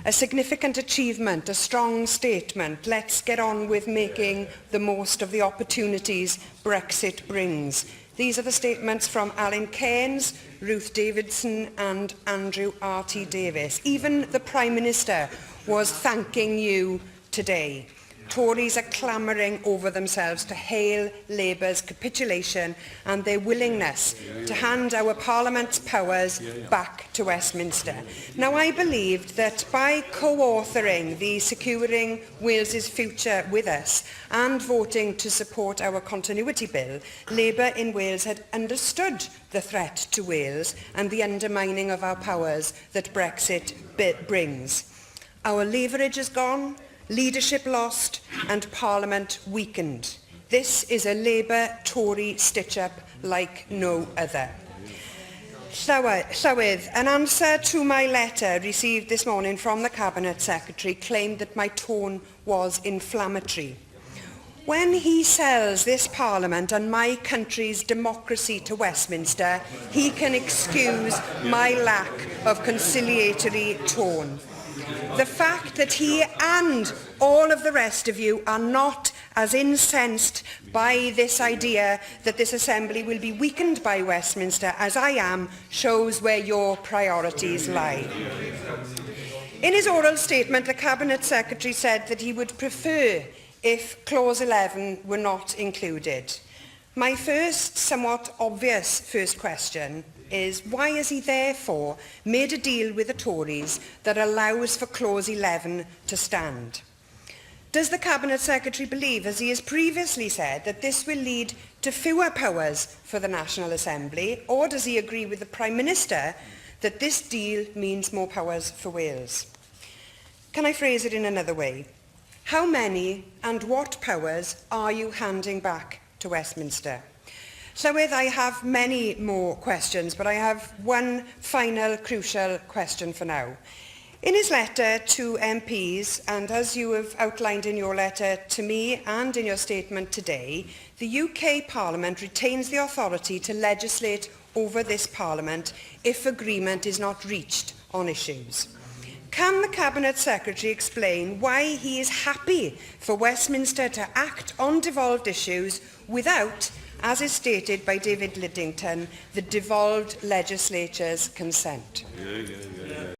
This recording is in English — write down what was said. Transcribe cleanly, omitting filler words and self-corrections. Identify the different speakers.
Speaker 1: A significant achievement, a strong statement. Let's get on with making the most of the opportunities Brexit brings. These are the statements from Alan Cairns, Ruth Davidson and Andrew R.T. Davies. Even the Prime Minister was thanking you today. Tories are clamouring over themselves to hail Labour's capitulation and their willingness to hand our Parliament's powers back to Westminster. Now, I believed that by co-authoring the Securing Wales's Future with us and voting to support our continuity bill, Labour in Wales had understood the threat to Wales and the undermining of our powers that Brexit brings. Our leverage is gone, leadership lost and Parliament weakened. This is a Labour-Tory stitch-up like no other. Llywydd, an answer to my letter received this morning from the Cabinet Secretary claimed that my tone was inflammatory. When he sells this Parliament and my country's democracy to Westminster, he can excuse my lack of conciliatory tone. The fact that he and all of the rest of you are not as incensed by this idea that this Assembly will be weakened by Westminster as I am shows where your priorities lie. In his oral statement, the Cabinet Secretary said that he would prefer if Clause 11 were not included. My first, somewhat obvious first question is, why has he therefore made a deal with the Tories that allows for Clause 11 to stand? Does the Cabinet Secretary believe, as he has previously said, that this will lead to fewer powers for the National Assembly, or does he agree with the Prime Minister that this deal means more powers for Wales? Can I phrase it in another way? How many and what powers are you handing back to Westminster? Llywydd, I have many more questions, but I have one final crucial question for now. In his letter to MPs, and as you have outlined in your letter to me and in your statement today, the UK Parliament retains the authority to legislate over this Parliament if agreement is not reached on issues. Can the Cabinet Secretary explain why he is happy for Westminster to act on devolved issues without, as is stated by David Lidington, the devolved legislature's consent?